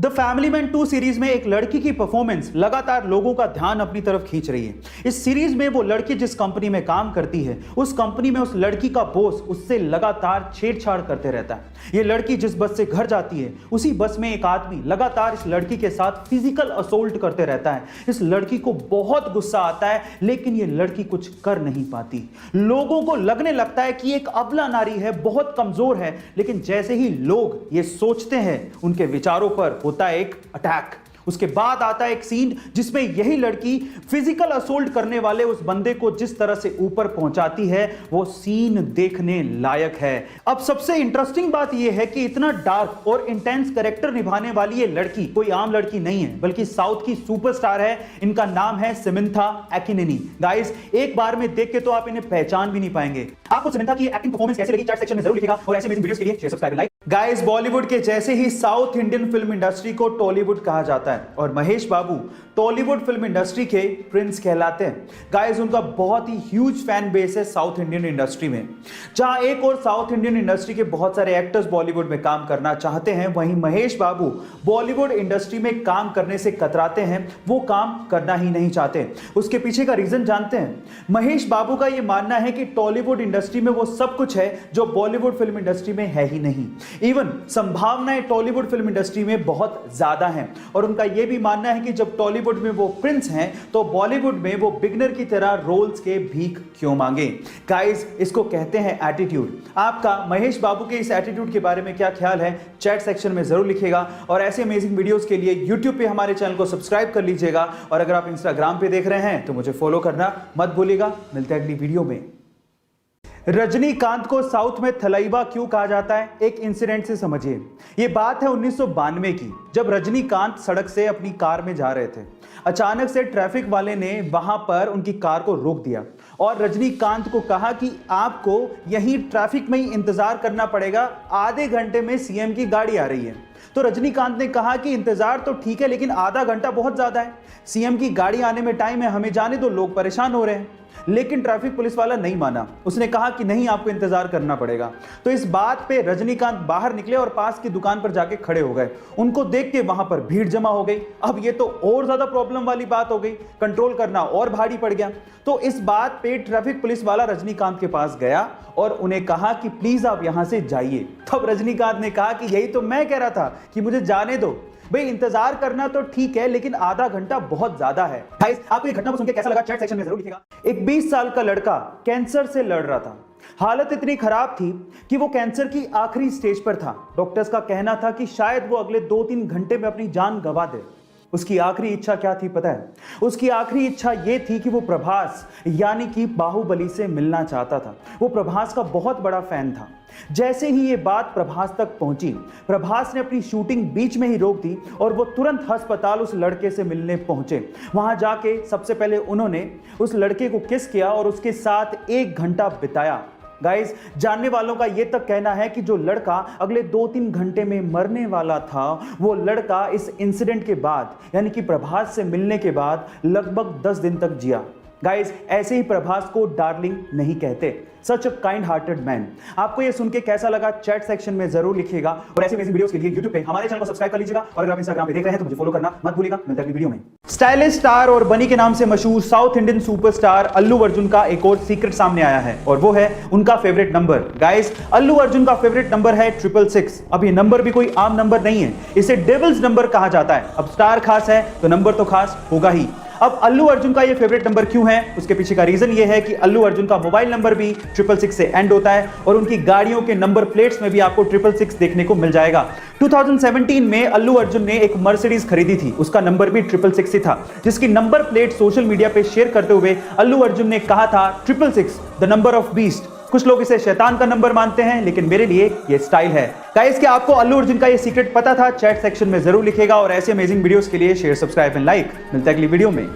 The family man 2 series में एक लड़की की परफॉर्मेंस लगातार लोगों का ध्यान अपनी तरफ खींच रही है। इस सीरीज में वो लड़की जिस कंपनी में काम करती है, उस कंपनी में उस लड़की का बॉस उससे लगातार छेड़छाड़ करते रहता है। ये लड़की जिस बस से घर जाती है, उसी बस में एक आदमी लगातार इस लड़की के साथ फिजिकल असोल्ट करते रहता है। इस लड़की को बहुत गुस्सा आता है, लेकिन ये लड़की कुछ कर नहीं पाती। लोगों को लगने लगता है कि एक अबला नारी है, बहुत कमजोर है, लेकिन जैसे ही लोग ये सोचते हैं, उनके विचारों पर होता है एक अटैक। उसके बाद आता है एक सीन जिसमें यही लड़की फिजिकल असोल्ट करने वाले उस बंदे को जिस तरह से ऊपर पहुंचाती है, वो सीन देखने लायक है। अब सबसे इंटरेस्टिंग बात यह है कि इतना डार्क और इंटेंस कैरेक्टर निभाने वाली ये लड़की कोई आम लड़की नहीं है, बल्कि साउथ की सुपरस्टार है। इनका नाम है समंथा अकिनेनी। गाइस, एक बार में देख के तो आप इन्हें पहचान भी नहीं पाएंगे। आपको समंथा की एक्टिंग परफॉर्मेंस कैसी लगी, चैट सेक्शन में जरूर लिखिएगा और ऐसे अमेजिंग वीडियोस के लिए share, subscribe, like. Guys, Bollywood के जैसे ही साउथ इंडियन फिल्म इंडस्ट्री को टॉलीवुड कहा जाता है और महेश बाबू टॉलीवुड फिल्म इंडस्ट्री के प्रिंस कहलाते हैं। गाइस, उनका बहुत ही ह्यूज फैन बेस है साउथ इंडियन इंडस्ट्री में। जहां एक और साउथ इंडियन इंडस्ट्री के बहुत सारे एक्टर्स बॉलीवुड में काम करना चाहते हैं, वहीं महेश बाबू बॉलीवुड इंडस्ट्री में काम करने से कतराते हैं। वो काम करना ही नहीं चाहते। उसके पीछे का रीजन जानते हैं? महेश बाबू का यह मानना है कि टॉलीवुड इंडस्ट्री में वो सब कुछ है जो बॉलीवुड फिल्म इंडस्ट्री में है ही नहीं। इवन संभावनाएं टॉलीवुड फिल्म इंडस्ट्री में बहुत ज्यादा हैं और उनका यह भी मानना है कि जब टॉलीवुड में वो प्रिंस हैं, तो बॉलीवुड में वो बिगनर की तरह रोल्स के भीख क्यों मांगे। गाइस, इसको कहते हैं एटीट्यूड। आपका महेश बाबू के इस एटीट्यूड के बारे में क्या ख्याल है, चैट सेक्शन में जरूर लिखिएगा और ऐसे अमेजिंग वीडियोस के लिए यूट्यूब पे हमारे चैनल को सब्सक्राइब कर लीजिएगा और अगर आप इंस्टाग्राम पे देख रहे हैं तो मुझे फॉलो करना मत भूलिएगा। मिलते हैं अगली वीडियो में। रजनीकांत को साउथ में थलाइवा क्यों कहा जाता है, एक इंसिडेंट से समझिए। यह बात है 1992 की, जब रजनीकांत सड़क से अपनी कार में जा रहे थे। अचानक से ट्रैफिक वाले ने वहां पर उनकी कार को रोक दिया और रजनीकांत को कहा कि आपको यहीं ट्रैफिक में ही इंतजार करना पड़ेगा, आधे घंटे में सीएम की गाड़ी आ रही है। तो रजनीकांत ने कहा कि इंतजार तो ठीक है, लेकिन आधा घंटा बहुत ज्यादा है, सीएम की गाड़ी आने में टाइम है, हमें जाने दो, लोग परेशान हो रहे हैं। लेकिन ट्रैफिक पुलिस वाला नहीं माना। उसने कहा कि नहीं, आपको इंतजार करना पड़ेगा। तो इस बात पे रजनीकांत बाहर निकले और पास की दुकान पर जाके खड़े हो गए। उनको देख के वहां पर भीड़ जमा हो गई। अब ये तो और ज्यादा प्रॉब्लम वाली बात हो गई, कंट्रोल करना और भारी पड़ गया। तो इस बात पे ट्रैफिक पुलिस वाला रजनीकांत के पास गया और उन्हें कहा कि प्लीज आप यहां से जाइए। तब रजनीकांत ने कहा कि यही तो मैं कह रहा था कि मुझे जाने दो भाई, इंतजार करना तो ठीक है, लेकिन आधा घंटा बहुत ज्यादा है। गाइस, आपको ये घटना को सुनकर कैसा लगा, चैट सेक्शन में जरूर लिखिएगा। एक 20 साल का लड़का कैंसर से लड़ रहा था। हालत इतनी खराब थी कि वो कैंसर की आखिरी स्टेज पर था। डॉक्टर्स का कहना था कि शायद वो अगले 2-3 घंटे में अपनी जान गंवा दे। उसकी आखिरी इच्छा क्या थी पता है? उसकी आखिरी इच्छा यह थी कि वो प्रभास यानी कि बाहुबली से मिलना चाहता था। वो प्रभास का बहुत बड़ा फैन था। जैसे ही ये बात प्रभास तक पहुंची, प्रभास ने अपनी शूटिंग बीच में ही रोक दी और वो तुरंत अस्पताल उस लड़के से मिलने पहुंचे। वहां जाके सबसे पहले उन्होंने उस लड़के को किस किया और उसके साथ 1 घंटा बिताया। गाइस, जानने वालों का यह तक कहना है कि जो लड़का अगले 2-3 घंटे में मरने वाला था, वो लड़का इस इंसिडेंट के बाद यानी कि प्रभास से मिलने के बाद लगभग 10 दिन तक जिया। गाइस, ऐसे ही प्रभास को डार्लिंग नहीं कहते। सच अ काइंड हार्टेड मैन। आपको ये सुन के कैसा लगा, चैट सेक्शन में जरूर लिखिएगा और ऐसे वीडियोस के लिए यूट्यूब पे हमारे चैनल को सब्सक्राइब कर लीजिएगा और अगर आप इंस्टाग्राम पे देख रहे हैं तो मुझे फॉलो करना मत भूलिएगा। मिलते हैं अगली वीडियो में। स्टाइलिश स्टार और बनी के नाम से मशहूर south Indian superstar Allu Arjun का एक और सीक्रेट सामने आया है और वो है उनका favourite number. Guys, Allu Arjun का फेवरेट नंबर है 666। अब ये नंबर भी कोई आम नंबर नहीं है, इसे डेविल्स नंबर कहा जाता है। अब स्टार खास है तो नंबर तो खास होगा ही। अब अल्लू अर्जुन का ये फेवरेट नंबर क्यों है, उसके पीछे का रीजन ये है कि अल्लू अर्जुन का मोबाइल नंबर भी 666 से एंड होता है और उनकी गाड़ियों के नंबर प्लेट्स में भी आपको 666 देखने को मिल जाएगा। 2017 में अल्लू अर्जुन ने एक मर्सिडीज खरीदी थी, उसका नंबर भी 666 ही था, जिसकी नंबर प्लेट सोशल मीडिया पे शेयर करते हुए अल्लू अर्जुन ने कहा था 666 द नंबर ऑफ बीस्ट। कुछ लोग इसे शैतान का नंबर मानते हैं, लेकिन मेरे लिए ये स्टाइल है। गाइस, क्या आपको अल्लू अर्जुन का ये सीक्रेट पता था? चैट सेक्शन में जरूर लिखिएगा और ऐसे अमेजिंग वीडियोस के लिए शेयर, सब्सक्राइब एंड लाइक। मिलते हैं अगली वीडियो में।